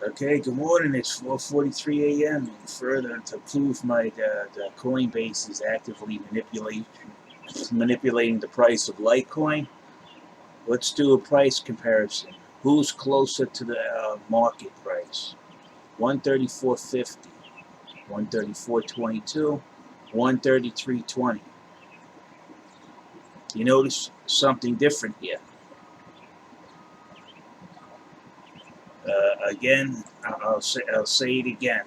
Okay, good morning. It's 4:43 a.m. And further to prove the Coinbase is actively manipulating the price of Litecoin, let's do a price comparison. Who's closer to the market price? 134.50, 134.22, 133.20. You notice something different here. Again, I'll say it again.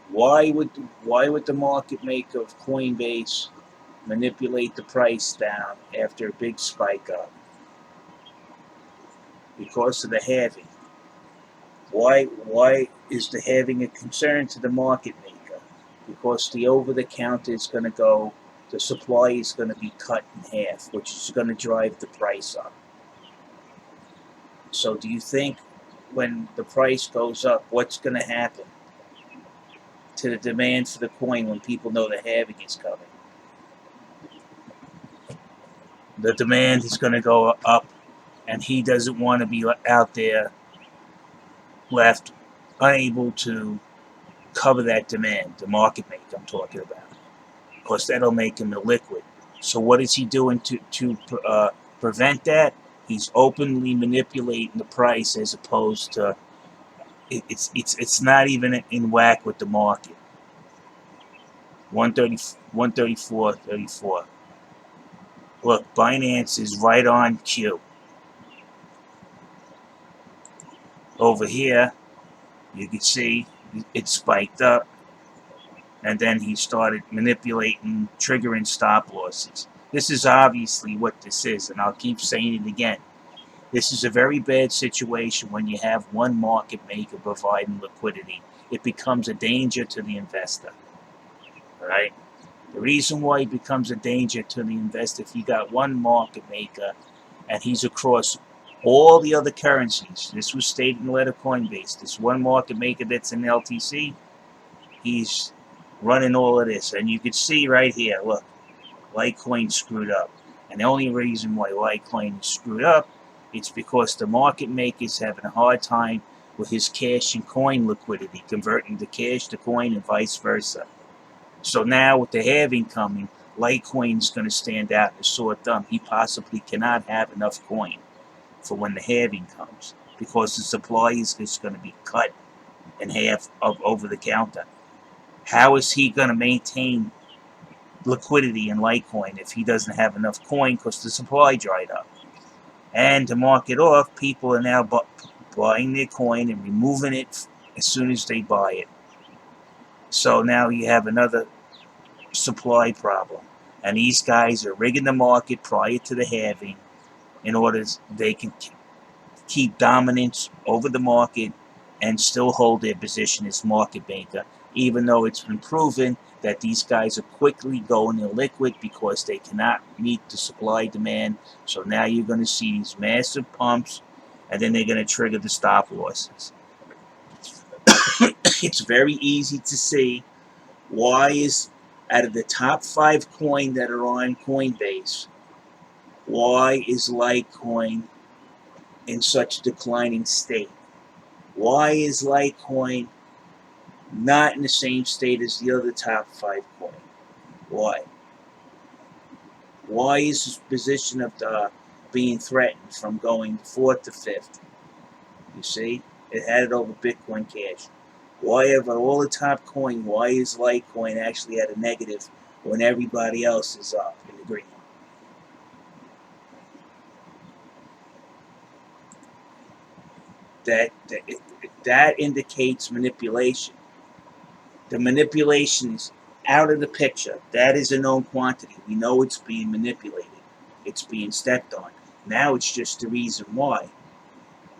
Why would why would the market maker of Coinbase manipulate the price down after a big spike up? Because of the halving. Why is the halving a concern to the market maker? Because the over the counter is going to go, the supply is going to be cut in half, which is going to drive the price up. So do you think when the price goes up, what's going to happen to the demand for the coin when people know the halving is coming? The demand is going to go up, and he doesn't want to be out there left unable to cover that demand, the market maker I'm talking about, because that'll make him illiquid. So what is he doing to prevent that? He's openly manipulating the price as opposed to it's not even in whack with the market. 130, 134.34. Look, Binance is right on cue. Over here, you can see it spiked up, and then he started manipulating, triggering stop losses. This is obviously what this is, and I'll keep saying it again. This is a very bad situation when you have one market maker providing liquidity. It becomes a danger to the investor. All right? The reason why it becomes a danger to the investor, if you got one market maker and he's across all the other currencies, this was stated in the letter Coinbase, this one market maker that's in LTC, he's running all of this. And you can see right here, look, Litecoin screwed up. And the only reason why Litecoin is screwed up, it's because the market maker is having a hard time with his cash and coin liquidity, converting the cash to coin and vice versa. So now with the halving coming, Litecoin is going to stand out as a sore thumb. He possibly cannot have enough coin for when the halving comes, because the supply is just going to be cut in half of over the counter. How is he going to maintain liquidity in Litecoin if he doesn't have enough coin because the supply dried up? And to mark it off, people are now buying their coin and removing it as soon as they buy it. So now you have another supply problem. And these guys are rigging the market prior to the halving in order they can keep dominance over the market and still hold their position as market maker, even though it's been proven that these guys are quickly going illiquid because they cannot meet the supply demand. So now you're going to see these massive pumps, and then they're going to trigger the stop losses. It's very easy to see why is out of the top 5 coins that are on Coinbase, why is Litecoin in such a declining state? Why is Litecoin not in the same state as the other top 5 coins? Why? Why is this position of being threatened from going 4th to 5th? You see, it had it over Bitcoin Cash. Why have all the top coin? Why is Litecoin actually at a negative when everybody else is up in the green? That indicates manipulation. The manipulation is out of the picture. That is a known quantity. We know it's being manipulated. It's being stepped on. Now it's just the reason why.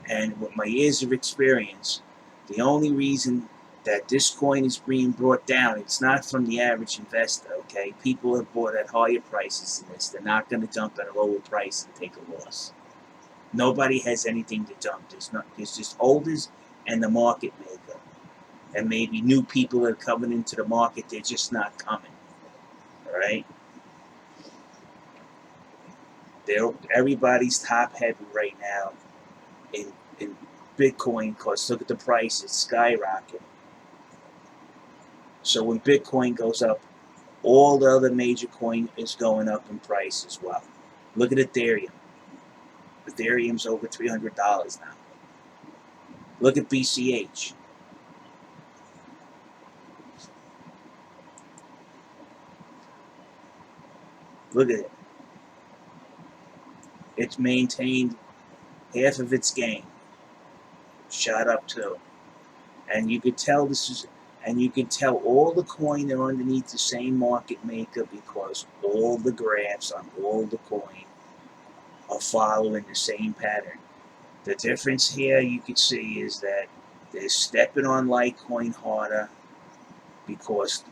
And with my years of experience, the only reason that this coin is being brought down, it's not from the average investor, okay? People have bought at higher prices than this. They're not going to dump at a lower price and take a loss. Nobody has anything to dump. There's just holders and the market maker. And maybe new people that are coming into the market, they're just not coming. All right? Everybody's top heavy right now in Bitcoin costs. Look at the price, it's skyrocketing. So when Bitcoin goes up, all the other major coin is going up in price as well. Look at Ethereum. Ethereum's over $300 now. Look at BCH. Look at it. It's maintained half of its gain. Shot up too. And you could tell all the coin are underneath the same market maker because all the graphs on all the coin are following the same pattern. The difference here you can see is that they're stepping on Litecoin harder because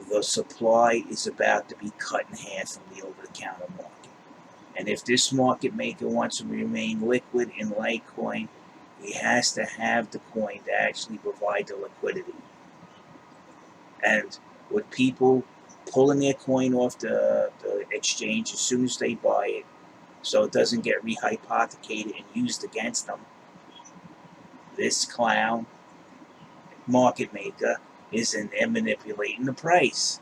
the supply is about to be cut in half from the over-the-counter market. And if this market maker wants to remain liquid in Litecoin, he has to have the coin to actually provide the liquidity. And with people pulling their coin off the exchange as soon as they buy it, so it doesn't get rehypothecated and used against them, this clown market maker is in there manipulating the price.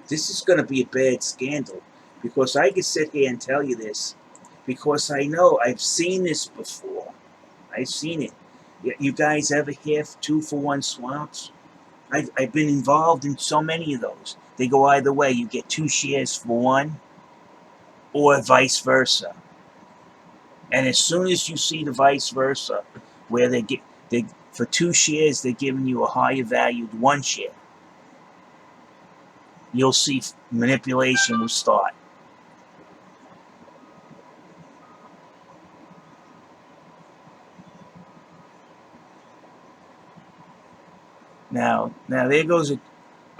This is going to be a bad scandal because I can sit here and tell you this because I know I've seen this before. I've seen it. You guys ever hear 2-for-1 swaps? I've been involved in so many of those. They go either way. You get 2 shares for 1 or vice versa. And as soon as you see the vice versa, where they for 2 shares, they're giving you a higher valued 1 share, you'll see manipulation will start. Now there goes a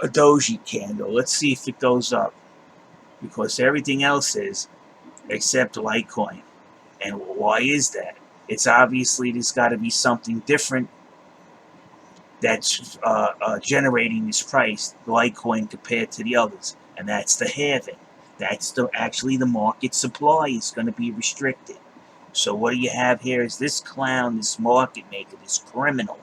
doji candle. Let's see if it goes up because everything else is except Litecoin. And why is that? It's obviously there's got to be something different that's generating this price, Litecoin, compared to the others, and that's the halving. That's actually the market supply is going to be restricted. So what do you have here is this clown, this market maker, this criminal,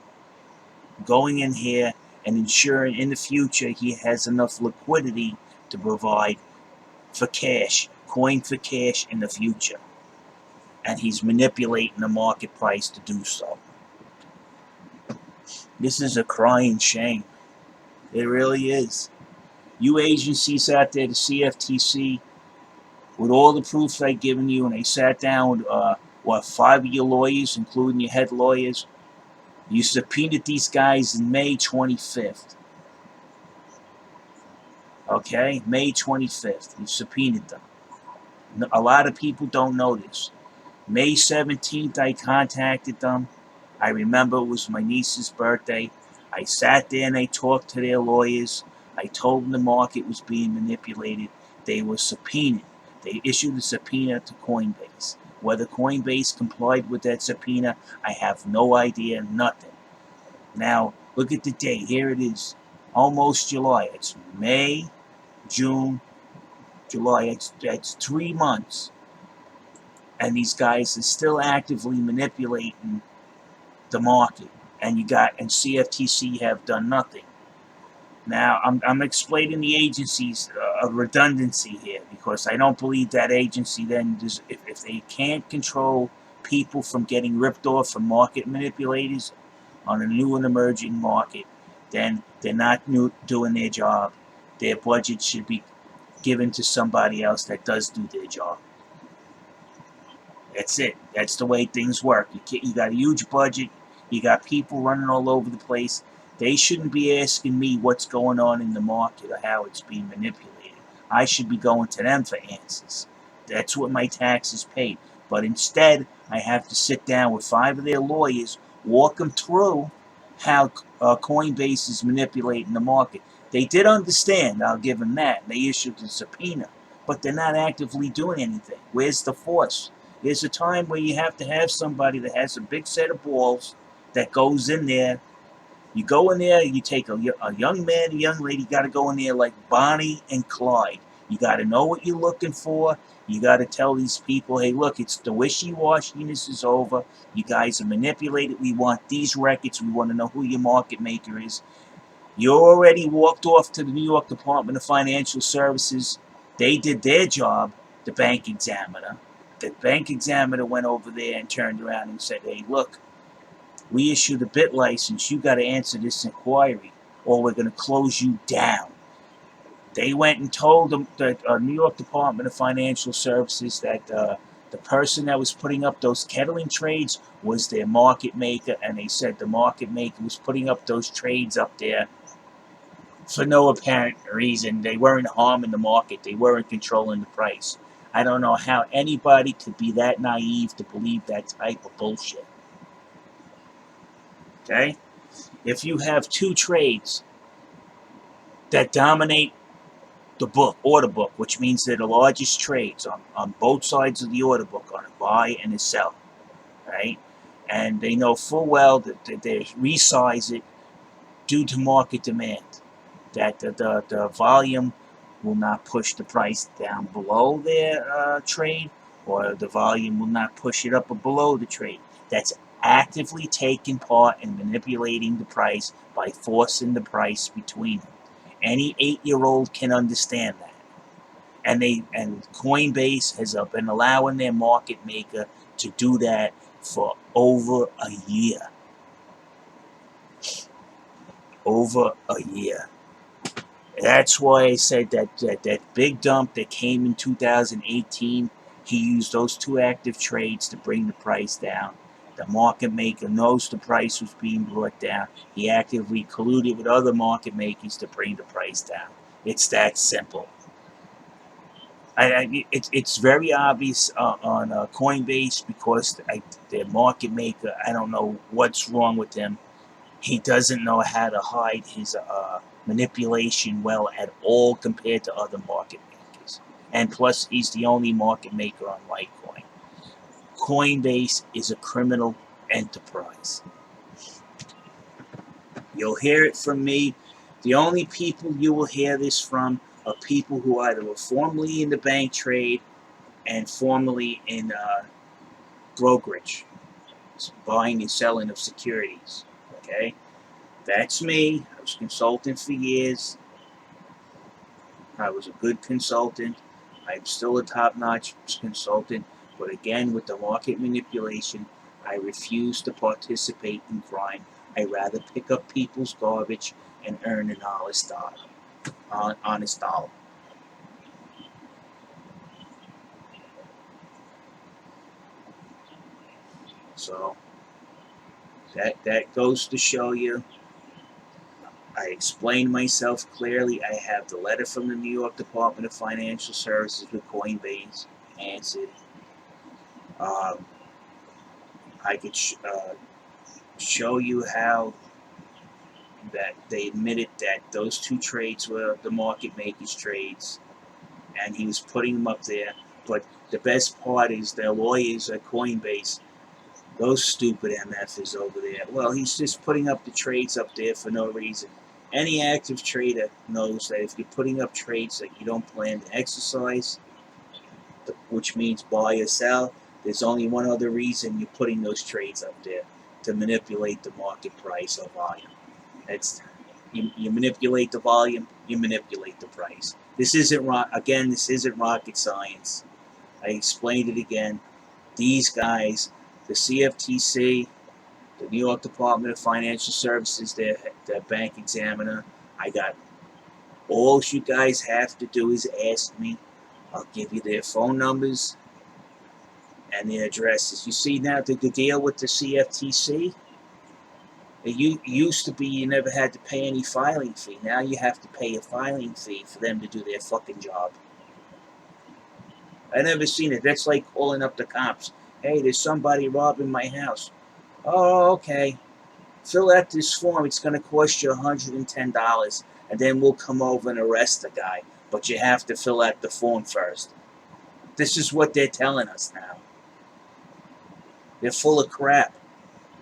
going in here and ensuring in the future he has enough liquidity to provide for cash, coin for cash in the future. And he's manipulating the market price to do so. This is a crying shame. It really is. You agencies out there, the CFTC, with all the proofs I've given you, and they sat down with 5 of your lawyers, including your head lawyers, you subpoenaed these guys in May 25th. Okay? May 25th. You subpoenaed them. A lot of people don't know this. May 17th, I contacted them. I remember it was my niece's birthday. I sat there and I talked to their lawyers. I told them the market was being manipulated. They were subpoenaed. They issued a subpoena to Coinbase. Whether Coinbase complied with that subpoena, I have no idea, nothing. Now, look at the date. Here it is. Almost July. It's May, June, July. That's 3 months. And these guys are still actively manipulating the market, and CFTC have done nothing. Now I'm explaining the agency's redundancy here because I don't believe that agency then if they can't control people from getting ripped off from market manipulators on a new and emerging market, then they're not doing their job. Their budget should be given to somebody else that does do their job. That's it. That's the way things work. You got a huge budget. You got people running all over the place. They shouldn't be asking me what's going on in the market or how it's being manipulated. I should be going to them for answers. That's what my taxes paid. But instead, I have to sit down with 5 of their lawyers, walk them through how Coinbase is manipulating the market. They did understand, I'll give them that. They issued a subpoena. But they're not actively doing anything. Where's the force? There's a time where you have to have somebody that has a big set of balls that goes in there. You go in there, you take a young man, a young lady, got to go in there like Bonnie and Clyde. You got to know what you're looking for. You got to tell these people, hey, look, it's the wishy-washiness is over. You guys are manipulated. We want these records. We want to know who your market maker is. You already walked off to the New York Department of Financial Services. They did their job, the bank examiner. The bank examiner went over there and turned around and said, hey, look, we issued a bit license. You got to answer this inquiry or we're going to close you down. They went and told the New York Department of Financial Services that the person that was putting up those kettling trades was their market maker, and they said the market maker was putting up those trades up there for no apparent reason. They weren't harming the market. They weren't controlling the price. I don't know how anybody could be that naive to believe that type of bullshit. Okay? If you have two trades that dominate the book, order book, which means they're the largest trades on both sides of the order book, on a buy and a sell, right? And they know full well that they resize it due to market demand, that the volume will not push the price down below their trade, or the volume will not push it up or below the trade. That's actively taking part in manipulating the price by forcing the price between them. Any 8-year-old can understand that. And Coinbase has been allowing their market maker to do that for over a year. Over a year. That's why I said that big dump that came in 2018, he used those two active trades to bring the price down. The market maker knows the price was being brought down. He actively colluded with other market makers to bring the price down. It's that simple. It's very obvious on Coinbase because their market maker, I don't know what's wrong with him. He doesn't know how to hide his manipulation well at all compared to other market makers. And plus, he's the only market maker on Litecoin. Coinbase is a criminal enterprise. You'll hear it from me. The only people you will hear this from are people who either were formerly in the bank trade and formerly in brokerage, buying and selling of securities. Okay? That's me. I was a consultant for years. I was a good consultant. I'm still a top-notch consultant. But again, with the market manipulation, I refuse to participate in crime. I'd rather pick up people's garbage and earn an honest dollar. So that goes to show you. I explained myself clearly. I have the letter from the New York Department of Financial Services with Coinbase answered. I could show you how that they admitted that those two trades were the market makers trades, and he was putting them up there. But the best part is their lawyers at Coinbase, those stupid MFs over there. Well, he's just putting up the trades up there for no reason. Any active trader knows that if you're putting up trades that you don't plan to exercise, which means buy or sell, there's only one other reason you're putting those trades up there: to manipulate the market price or volume. It's you manipulate the volume, you manipulate the price. This isn't rocket science. I explained it again. These guys, the CFTC, the New York Department of Financial Services, their bank examiner. I got all you guys have to do is ask me. I'll give you their phone numbers and their addresses. You see now the deal with the CFTC? It used to be you never had to pay any filing fee. Now you have to pay a filing fee for them to do their fucking job. I never seen it. That's like calling up the cops. Hey, there's somebody robbing my house. Oh, okay. Fill out this form. It's going to cost you $110, and then we'll come over and arrest the guy. But you have to fill out the form first. This is what they're telling us now. They're full of crap.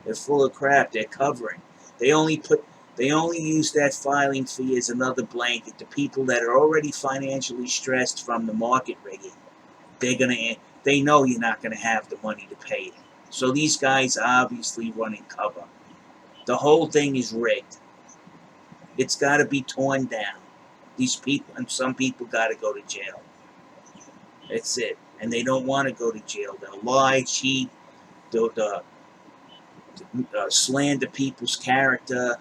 They're full of crap. They're covering. They only put They only use that filing fee as another blanket to people that are already financially stressed from the market rigging. They know you're not gonna have the money to pay it. So these guys are obviously running cover. The whole thing is rigged. It's got to be torn down. These people, and some people got to go to jail. That's it. And they don't want to go to jail. They'll lie, cheat, they'll slander people's character.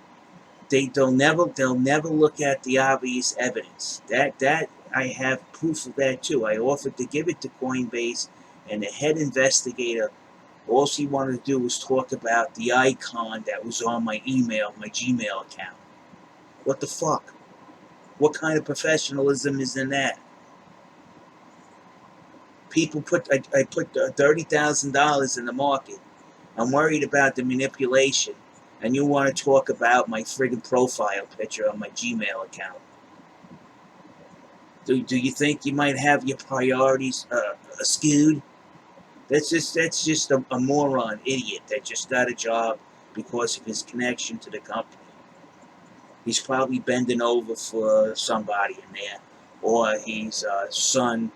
They'll never look at the obvious evidence. That I have proof of that too. I offered to give it to Coinbase, and the head investigator, all she wanted to do was talk about the icon that was on my Gmail account. What the fuck? What kind of professionalism is in that? I put $30,000 in the market. I'm worried about the manipulation, and you want to talk about my friggin' profile picture on my Gmail account. Do you think you might have your priorities skewed? That's just a moron idiot that just got a job because of his connection to the company. He's probably bending over for somebody in there, or he's son,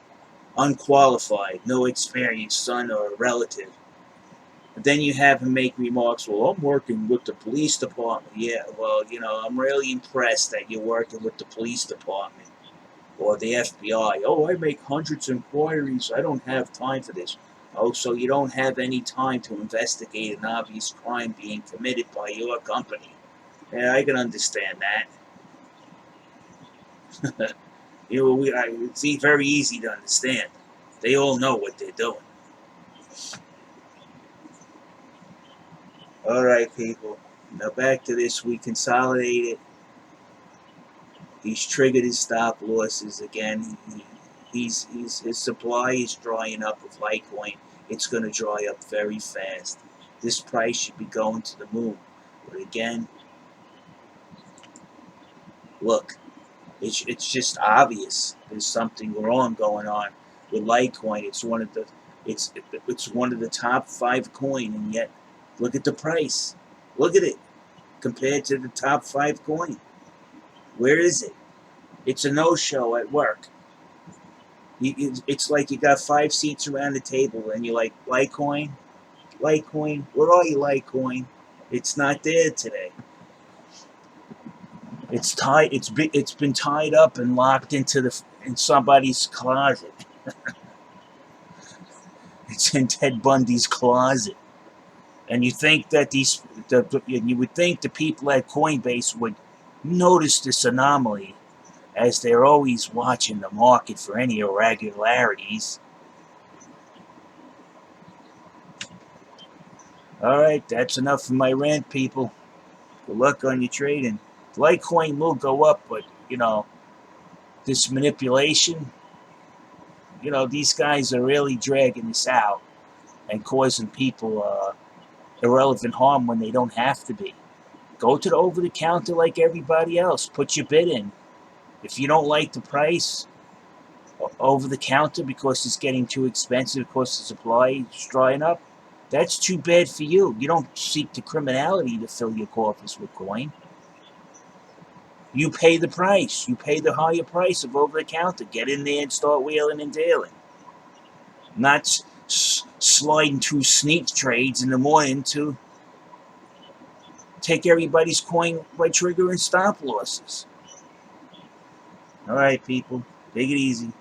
unqualified, no experience, son or a relative. And then you have him make remarks, well, I'm working with the police department. Yeah, well, I'm really impressed that you're working with the police department or the FBI. Oh, I make hundreds of inquiries. I don't have time for this. Oh, so you don't have any time to investigate an obvious crime being committed by your company. Yeah, I can understand that. It's very easy to understand. They all know what they're doing. All right, people. Now back to this. We consolidated. He's triggered his stop losses again. His supply is drying up with Litecoin. It's going to dry up very fast. This price should be going to the moon. But again, look, it's just obvious. There's something wrong going on with Litecoin. It's one of the top 5 coin, and yet look at the price. Look at it compared to the top 5 coin. Where is it? It's a no-show at work. It's like you got 5 seats around the table, and you're like, Litecoin, Litecoin, where are you, Litecoin? It's not there today. It's tied. It's been tied up and locked in somebody's closet. It's in Ted Bundy's closet. And you think that you would think the people at Coinbase would notice this anomaly, as they're always watching the market for any irregularities. All right, that's enough for my rant, people. Good luck on your trading. Litecoin will go up, but this manipulation, these guys are really dragging this out and causing people irrelevant harm when they don't have to be. Go to the over-the-counter like everybody else. Put your bid in. If you don't like the price over the counter because it's getting too expensive because the supply is drying up, that's too bad for you. You don't seek the criminality to fill your coffers with coin. You pay the price. You pay the higher price of over the counter. Get in there and start wheeling and dealing. Not sliding through sneak trades in the morning to take everybody's coin by triggering stop losses. All right, people. Take it easy.